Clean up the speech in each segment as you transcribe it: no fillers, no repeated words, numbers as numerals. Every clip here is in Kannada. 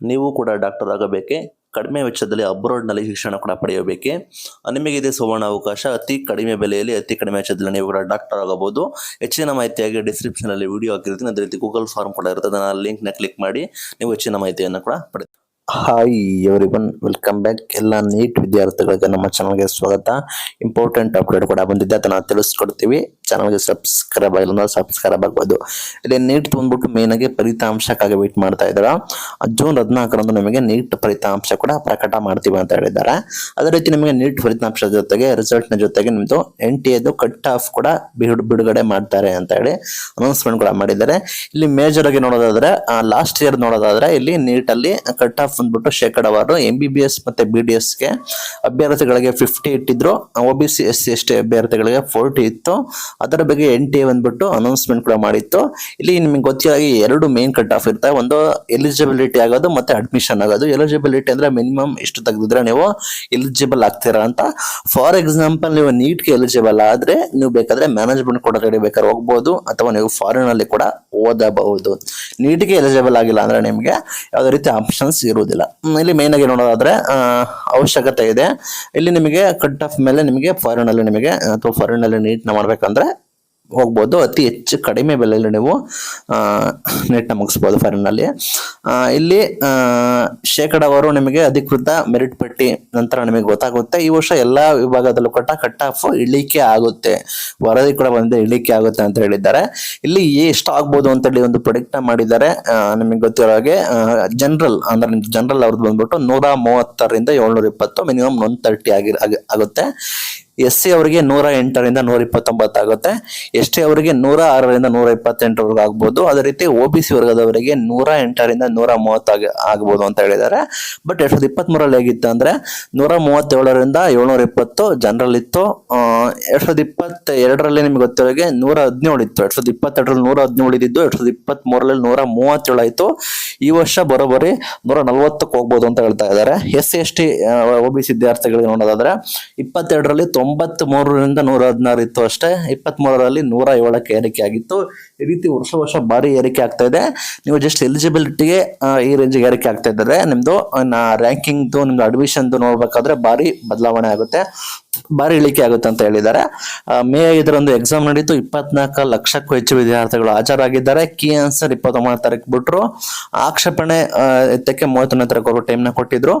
ನೀವು ಕೂಡ ಡಾಕ್ಟರ್ ಆಗಬೇಕೆ, ಕಡಿಮೆ ವೆಚ್ಚದಲ್ಲಿ ಅಬ್ರಾಡ್ನಲ್ಲಿ ಶಿಕ್ಷಣ ಕೂಡ ಪಡೆಯಬೇಕೆ, ನಿಮಗಿದೆ ಸುವರ್ಣ ಅವಕಾಶ. ಅತಿ ಕಡಿಮೆ ಬೆಲೆಯಲ್ಲಿ ಅತಿ ಕಡಿಮೆ ವೆಚ್ಚದಲ್ಲಿ ನೀವು ಕೂಡ ಡಾಕ್ಟರ್ ಆಗಬಹುದು. ಹೆಚ್ಚಿನ ಮಾಹಿತಿಯಾಗಿ ಡಿಸ್ಕ್ರಿಪ್ಷನಲ್ಲಿ ವಿಡಿಯೋ ಹಾಕಿರ್ತೀನಿ. ಅದೇ ರೀತಿ ಗೂಗಲ್ ಫಾರ್ಮ್ ಕೂಡ ಇರ್ತದೆ, ನಾನು ಲಿಂಕ್ನ ಕ್ಲಿಕ್ ಮಾಡಿ ನೀವು ಹೆಚ್ಚಿನ ಮಾಹಿತಿಯನ್ನು ಕೂಡ ಪಡೆದು. Hi everyone, welcome back. ಎಲ್ಲ ನೀಟ್ ವಿದ್ಯಾರ್ಥಿಗಳಿಗೆ ನಮ್ಮ ಚಾನಲ್ಗೆ ಸ್ವಾಗತ. ಇಂಪಾರ್ಟೆಂಟ್ ಅಪ್ಡೇಟ್ ಕೂಡ ಬಂದಿದ್ದೆ, ಅದನ್ನು ತಿಳಿಸ್ಕೊಡ್ತೀವಿ. ಚಾನಲ್ಗೆ ಸಬ್ಸ್ಕ್ರೈಬ್ ಆಗಿಲ್ಲ ಸಬ್ಸ್ಕ್ರೈಬ್ ಆಗ್ಬೋದು. ಇಲ್ಲಿ ನೀಟ್ ಬಂದ್ಬಿಟ್ಟು ಮೇನ್ ಆಗಿ ಫಲಿತಾಂಶಕ್ಕಾಗಿ ವೇಟ್ ಮಾಡ್ತಾ ಇದ್ದಾರೆ. ಜೂನ್ 14ರಂದು ನಿಮಗೆ ನೀಟ್ ಫಲಿತಾಂಶ ಕೂಡ ಪ್ರಕಟ ಮಾಡ್ತೀವಿ ಅಂತ ಹೇಳಿದ್ದಾರೆ. ಅದೇ ರೀತಿ ನಿಮಗೆ ನೀಟ್ ಫಲಿತಾಂಶದ ಜೊತೆಗೆ ರಿಸಲ್ಟ್ನ ಜೊತೆಗೆ ನಿಮ್ದು NTA ಕಟ್ ಆಫ್ ಕೂಡ ಬಿಡುಗಡೆ ಮಾಡ್ತಾರೆ ಅಂತ ಹೇಳಿ ಅನೌನ್ಸ್ಮೆಂಟ್ ಕೂಡ ಮಾಡಿದ್ದಾರೆ. ಇಲ್ಲಿ ಮೇಜರ್ ಆಗಿ ನೋಡೋದಾದ್ರೆ ಲಾಸ್ಟ್ ಇಯರ್ ನೋಡೋದಾದ್ರೆ ಇಲ್ಲಿ ನೀಟ್ ಅಲ್ಲಿ ಕಟ್ ಆಫ್ ಬಂದ್ಬಿಟ್ಟು ಶೇಕಡಾವಾರು MBBS ಮತ್ತೆ BDS ಗೆ ಅಭ್ಯರ್ಥಿಗಳಿಗೆ 50 ಇಟ್ಟಿದ್ರು, OBC SC ST ಅಭ್ಯರ್ಥಿಗಳಿಗೆ 40 ಇತ್ತು. ಅದರ ಬಗ್ಗೆ NTA ಬಂದ್ಬಿಟ್ಟು ಅನೌನ್ಸ್ಮೆಂಟ್ ಕೂಡ ಮಾಡಿತ್ತು. ಇಲ್ಲಿ ನಿಮಗೆ ಗೊತ್ತಿರಾಗಿ ಎರಡು ಮೇನ್ ಕಟ್ ಆಫ್ ಇರ್ತವೆ, ಒಂದು ಎಲಿಜಿಬಿಲಿಟಿ ಆಗೋದು ಮತ್ತೆ ಅಡ್ಮಿಷನ್ ಆಗೋದು. ಎಲಿಜಿಬಿಲಿಟಿ ಅಂದ್ರೆ ಮಿನಿಮಮ್ ಇಷ್ಟು ತೆಗೆದಿದ್ರೆ ನೀವು ಎಲಿಜಿಬಲ್ ಆಗ್ತೀರಾ ಅಂತ. ಫಾರ್ ಎಕ್ಸಾಂಪಲ್ ನೀವು ನೀಟ್ಗೆ ಎಲಿಜಿಬಲ್ ಆದ್ರೆ ನೀವು ಬೇಕಾದ್ರೆ ಮ್ಯಾನೇಜ್ಮೆಂಟ್ ಕೂಡ ಬೇಕಾದ್ರೆ ಹೋಗ್ಬೋದು, ಅಥವಾ ನೀವು ಫಾರಿನ್ ಅಲ್ಲಿ ಕೂಡ ಓದಬಹುದು. ನೀಟ್ಗೆ ಎಲಿಜಿಬಲ್ ಆಗಿಲ್ಲ ಅಂದ್ರೆ ನಿಮಗೆ ಯಾವುದೇ ರೀತಿ ಆಪ್ಷನ್ಸ್ ಇರುವುದಿಲ್ಲ. ಇಲ್ಲಿ ಮೇನ್ ಆಗಿ ನೋಡೋದಾದ್ರೆ ಅವಶ್ಯಕತೆ ಇದೆ. ಇಲ್ಲಿ ನಿಮಗೆ ಕಟ್ ಆಫ್ ಮೇಲೆ ನಿಮಗೆ ಫಾರಿನ್ ಅಲ್ಲಿ ನಿಮಗೆ ಅಥವಾ ಫಾರಿನ್ ಅಲ್ಲಿ ನೀಟ್ ನ ಮಾಡ್ಬೇಕಂದ್ರೆ ಹೋಗ್ಬೋದು. ಅತಿ ಹೆಚ್ಚು ಕಡಿಮೆ ಬೆಲೆಯಲ್ಲಿ ನೀವು ನೀಟ್ನ ಮುಗಿಸ್ಬೋದು ಫಾರಿನ್ ಅಲ್ಲಿ. ಇಲ್ಲಿ ಶೇಕಡಾವಾರು ನಿಮಗೆ ಅಧಿಕೃತ ಮೆರಿಟ್ ಪಟ್ಟಿ ನಂತರ ನಿಮಗೆ ಗೊತ್ತಾಗುತ್ತೆ. ಈ ವರ್ಷ ಎಲ್ಲಾ ವಿಭಾಗದಲ್ಲೂ ಕಟ್ ಆಫ್ ಇಳಿಕೆ ಆಗುತ್ತೆ, ವರದಿ ಕೂಡ ಬಂದು ಇಳಿಕೆ ಆಗುತ್ತೆ ಅಂತ ಹೇಳಿದ್ದಾರೆ. ಇಲ್ಲಿ ಎಷ್ಟು ಆಗ್ಬೋದು ಅಂತ ಹೇಳಿ ಒಂದು ಪ್ರೆಡಿಕ್ಟ್ ಮಾಡಿದ್ದಾರೆ. ನಿಮಗೆ ಗೊತ್ತಿರೋ ಹಾಗೆ ಜನರಲ್ ಅಂದ್ರೆ ಜನರಲ್ ಅವ್ರದ್ದು ಬಂದ್ಬಿಟ್ಟು 130ರಿಂದ 720, ಮಿನಿಮಮ್ 130 ಆಗುತ್ತೆ. SC ಅವರಿಗೆ 108ರಿಂದ 129 ಆಗುತ್ತೆ. ST ಅವರಿಗೆ 106ರಿಂದ 128 ಆಗ್ಬೋದು. ಅದೇ ರೀತಿ OBC ವರ್ಗದವರಿಗೆ 108ರಿಂದ 130 ಆಗ್ಬೋದು ಅಂತ ಹೇಳಿದ್ದಾರೆ. ಬಟ್ 2023 ಹೇಗಿತ್ತು ಅಂದ್ರೆ 137ರಿಂದ 720 ಜನರಲ್ ಇತ್ತು. 2022ರಲ್ಲಿ ನಿಮ್ಗೆ ಗೊತ್ತಿರೋಗೆ 117 ಇತ್ತು. 2022ರಲ್ಲಿ 117 ಇದ್ದು 2023ರಲ್ಲಿ 137 ಆಯ್ತು. ಈ ವರ್ಷ ಬರೋಬ್ಬರಿ 140ಕ್ಕೆ ಹೋಗ್ಬೋದು ಅಂತ ಹೇಳ್ತಾ ಇದ್ದಾರೆ. SC ST OBC ವಿದ್ಯಾರ್ಥಿಗಳಿಗೆ ನೋಡೋದಾದ್ರೆ 22ರಲ್ಲಿ 93ರಿಂದ 116 ಇತ್ತು ಅಷ್ಟೇ. 23ರಲ್ಲಿ 107ಕ್ಕೆ ಏರಿಕೆ ಆಗಿತ್ತು. ಈ ರೀತಿ ವರ್ಷ ಭಾರಿ ಏರಿಕೆ ಆಗ್ತಾ ಇದೆ. ನೀವು ಜಸ್ಟ್ ಎಲಿಜಿಬಿಲಿಟಿಗೆ ಈ ರೇಂಜ್ಗೆ ಏರಿಕೆ ಆಗ್ತಾ ಇದ್ದಾರೆ. ನಿಮ್ದು ರ್ಯಾಂಕಿಂಗ್ ನಿಮ್ದು ಅಡ್ಮಿಷನ್ ನೋಡ್ಬೇಕಾದ್ರೆ ಭಾರಿ ಬದಲಾವಣೆ ಆಗುತ್ತೆ, ಭಾರಿ ಇಳಿಕೆ ಆಗುತ್ತೆ ಅಂತ ಹೇಳಿದ್ದಾರೆ. ಮೇ 5ರಂದು ಎಕ್ಸಾಮ್ ನಡೀತು. 24 ಲಕ್ಷಕ್ಕೂ ಹೆಚ್ಚು ವಿದ್ಯಾರ್ಥಿಗಳು ಹಾಜರಾಗಿದ್ದಾರೆ. ಕೀ ಆನ್ಸರ್ 29ನೇ ತಾರೀಕು ಬಿಟ್ರು. ಆಕ್ಷೇಪಣೆ ಎತ್ತಕ್ಕೆ 31ನೇ ತಾರೀಕು ಟೈಮ್ ನ ಕೊಟ್ಟಿದ್ರು.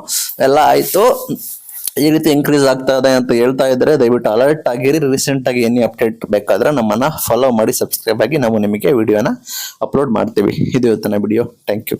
ಎಲ್ಲ ಆಯ್ತು. ಈ ರೀತಿ ಇನ್ಕ್ರೀಸ್ ಆಗ್ತಾ ಇದೆ ಅಂತ ಹೇಳ್ತಾ ಇದ್ರೆ ದಯವಿಟ್ಟು ಅಲರ್ಟ್ ಆಗಿರಿ. ರೀಸೆಂಟ್ ಆಗಿ ಎನಿ ಅಪ್ಡೇಟ್ ಬೇಕಾದ್ರೆ ನಮ್ಮನ್ನ ಫಾಲೋ ಮಾಡಿ, ಸಬ್ಸ್ಕ್ರೈಬ್ ಆಗಿ ನಾವು ನಿಮಗೆ ವಿಡಿಯೋನ ಅಪ್ಲೋಡ್ ಮಾಡ್ತೀವಿ. ಇದು ಇವತ್ತಿನ ವಿಡಿಯೋ. Thank you.